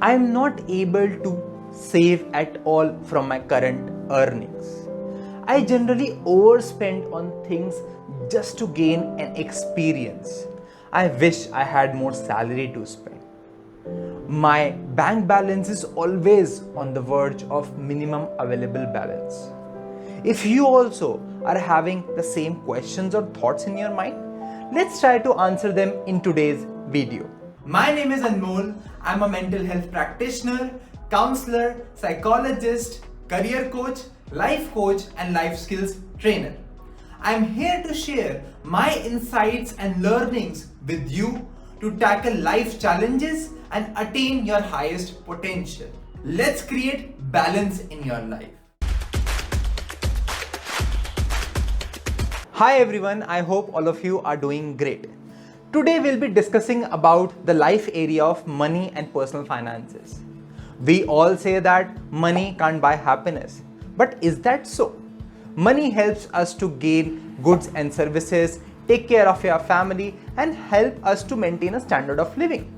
I'm not able to save at all from my current earnings. I generally overspend on things just to gain an experience. I wish I had more salary to spend. My bank balance is always on the verge of minimum available balance. If you also are having the same questions or thoughts in your mind, let's try to answer them in today's video. My name is Anmol. I'm a mental health practitioner, counselor, psychologist, career coach, life coach, and life skills trainer. I'm here to share my insights and learnings with you to tackle life challenges and attain your highest potential. Let's create balance in your life. Hi everyone, I hope all of you are doing great. Today we'll be discussing about the life area of money and personal finances. We all say that money can't buy happiness, but is that so? Money helps us to gain goods and services, take care of your family, and help us to maintain a standard of living.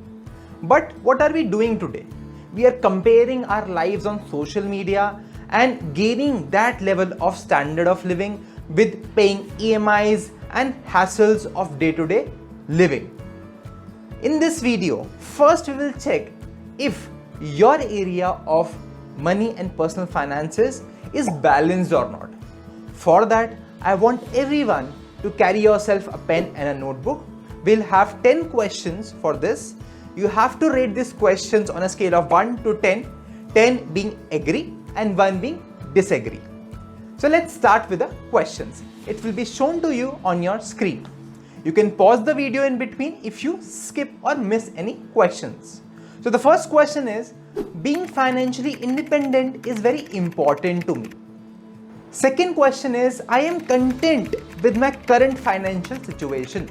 But what are we doing today? We are comparing our lives on social media and gaining that level of standard of living with paying EMIs and hassles of day-to-day living. In this video, first we will check if your area of money and personal finances is balanced or not. For that, I want everyone to carry yourself a pen and a notebook. We'll have 10 questions for this. You have to rate these questions on a scale of 1 to 10, 10 being agree and 1 being disagree. So let's start with the questions. It will be shown to you on your screen. You can pause the video in between if you skip or miss any questions. So the first question is, being financially independent is very important to me. Second question is, I am content with my current financial situation.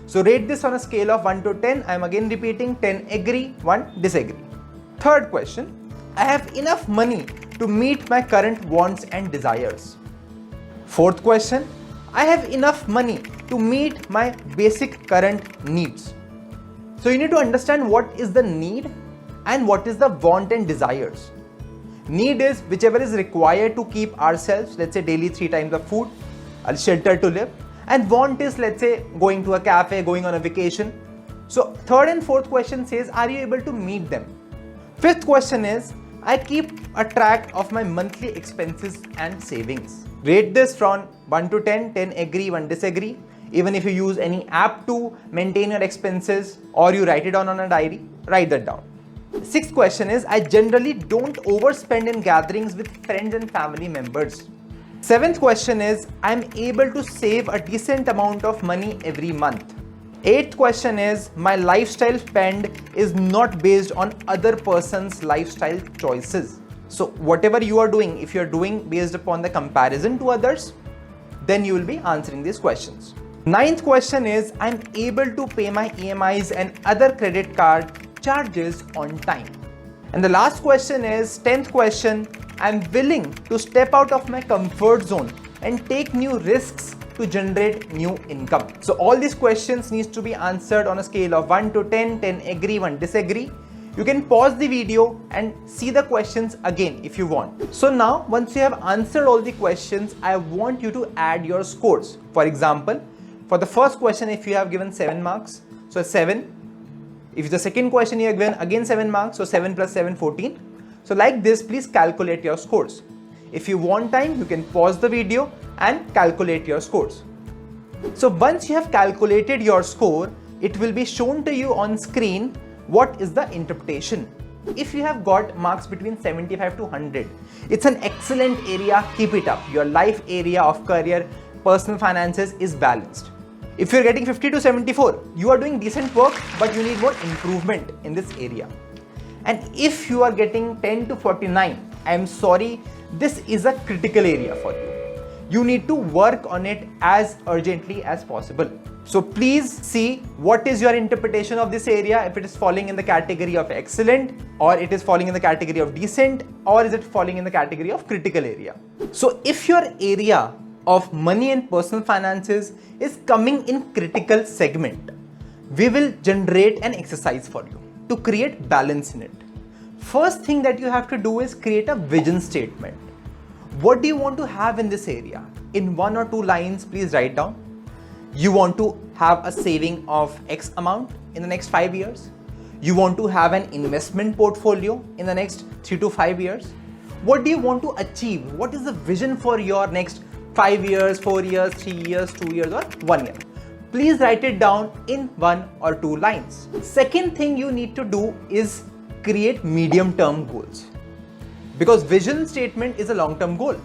So rate this on a scale of 1 to 10. I am again repeating, 10 agree, 1 disagree. Third question, I have enough money to meet my current wants and desires. Fourth question, I have enough money to meet my basic current needs. So you need to understand what is the need and what is the want and desires. Need is whichever is required to keep ourselves, let's say daily 3 times of food, a shelter to live, and want is, let's say, going to a cafe, going on a vacation. So third and fourth question says, are you able to meet them? Fifth question is, I keep a track of my monthly expenses and savings. Rate this from 1 to 10, 10 agree, 1 disagree. Even if you use any app to maintain your expenses or you write it down on a diary, write that down. Sixth question is, I generally don't overspend in gatherings with friends and family members. Seventh question is, I'm able to save a decent amount of money every month. Eighth question is, my lifestyle spend is not based on other person's lifestyle choices. So whatever you are doing, if you're doing based upon the comparison to others, then you will be answering these questions. Ninth question is, I'm able to pay my EMIs and other credit card charges on time. And the last question is, 10th question, I'm willing to step out of my comfort zone and take new risks to generate new income. So all these questions needs to be answered on a scale of 1 to 10, 10 agree, 1 disagree. You can pause the video and see the questions again if you want. So now, once you have answered all the questions, I want you to add your scores. For example, for the first question, if you have given 7 marks, so 7. If the second question you have given again 7 marks, so 7 plus 7, 14. So like this, please calculate your scores. If you want time, you can pause the video and calculate your scores. So once you have calculated your score, it will be shown to you on screen what is the interpretation. If you have got marks between 75 to 100, it's an excellent area, keep it up. Your life area of career, personal finances is balanced. If you're getting 50 to 74, you are doing decent work, but you need more improvement in this area. And if you are getting 10 to 49, I'm sorry, this is a critical area for you. You need to work on it as urgently as possible. So please see what is your interpretation of this area, if it is falling in the category of excellent, or it is falling in the category of decent, or is it falling in the category of critical area. So if your area of money and personal finances is coming in critical segment, we will generate an exercise for you to create balance in it. first thing that you have to do is create a vision statement. What do you want to have in this area? In 1 or 2 lines, please write down. You want to have a saving of X amount in the next 5 years. You want to have an investment portfolio in the next 3 to 5 years. What do you want to achieve? What is the vision for your next 5 years, 4 years, 3 years, 2 years, or 1 year? Please write it down in 1 or 2 lines. Second thing you need to do is create medium-term goals. Because vision statement is a long-term goal.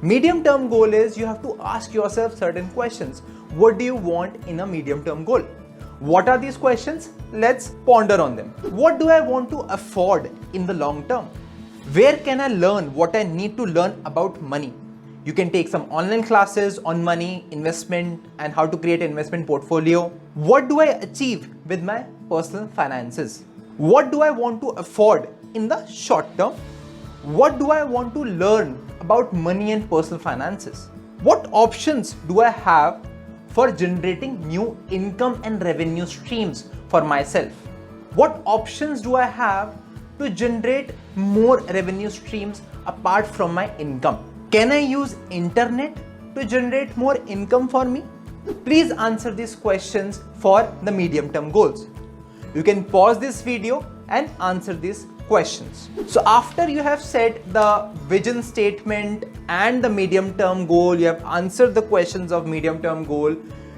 Medium-term goal is you have to ask yourself certain questions. What do you want in a medium-term goal? What are these questions? Let's ponder on them. What do I want to afford in the long term? Where can I learn what I need to learn about money? You can take some online classes on money, investment, and how to create an investment portfolio. What do I achieve with my personal finances? What do I want to afford in the short term? What do I want to learn about money and personal finances? What options do I have for generating new income and revenue streams for myself? What options do I have to generate more revenue streams apart from my income? Can I use internet to generate more income for me? Please answer these questions for the medium-term goals. You can pause this video and answer these questions. So after you have set the vision statement and the medium-term goal, you have answered the questions of medium-term goal,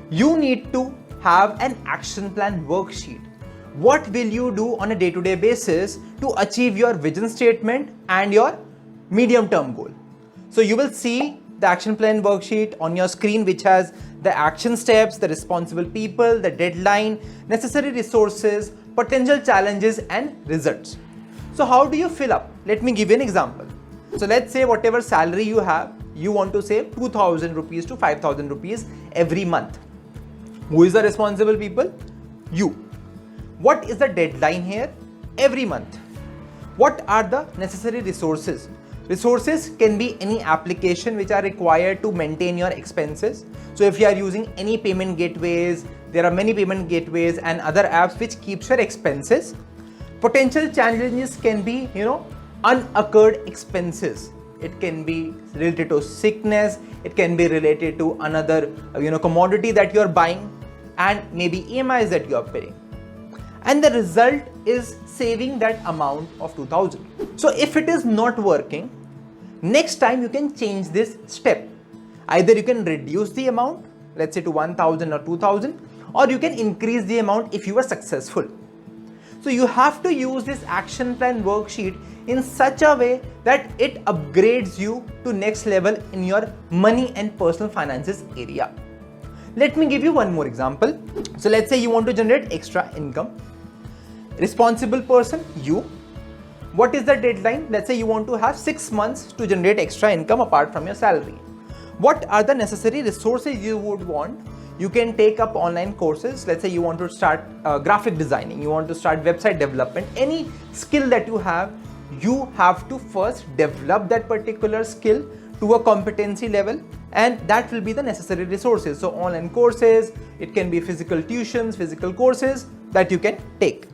you need to have an action plan worksheet. What will you do on a day-to-day basis to achieve your vision statement and your medium-term goal? So you will see the action plan worksheet on your screen, which has the action steps, the responsible people, the deadline, necessary resources, potential challenges, and results. So how do you fill up? Let me give you an example. So let's say whatever salary you have, you want to save 2,000 rupees to 5,000 rupees every month. Who is the responsible people? You. What is the deadline here? Every month. What are the necessary resources? Resources can be any application which are required to maintain your expenses. So if you are using any payment gateways, there are many payment gateways and other apps which keeps your expenses. Potential challenges can be, unoccurred expenses. It can be related to sickness. It can be related to another, commodity that you are buying, and maybe EMIs that you are paying. And the result is saving that amount of 2,000. So if it is not working, next time you can change this step. Either you can reduce the amount, let's say to 1,000 or 2,000, or you can increase the amount if you are successful. So you have to use this action plan worksheet in such a way that it upgrades you to next level in your money and personal finances area. Let me give you one more example. So let's say you want to generate extra income. Responsible person, you. What is the deadline? Let's say you want to have 6 months to generate extra income apart from your salary. What are the necessary resources you would want? You can take up online courses. Let's say you want to start graphic designing, you want to start website development, any skill that you have to first develop that particular skill to a competency level, and that will be the necessary resources. So online courses, it can be physical tuitions, physical courses that you can take.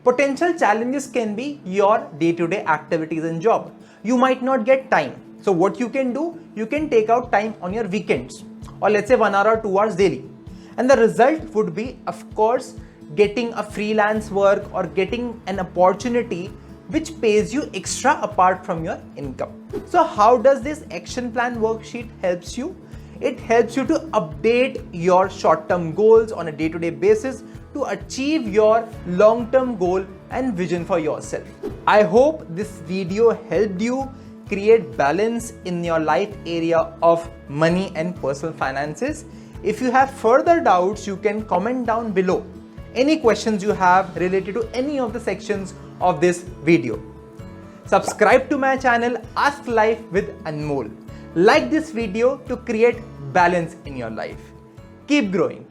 Potential challenges can be your day-to-day activities and job. You might not get time. So what you can do, you can take out time on your weekends, or let's say 1 hour or 2 hours daily. And the result would be, of course, getting a freelance work or getting an opportunity which pays you extra apart from your income. So how does this action plan worksheet helps you? It helps you to update your short-term goals on a day-to-day basis to achieve your long-term goal and vision for yourself. I hope this video helped you create balance in your life area of money and personal finances. If you have further doubts, you can comment down below any questions you have related to any of the sections of this video. Subscribe to my channel Ask Life with Anmol. Like this video to create balance in your life. Keep growing.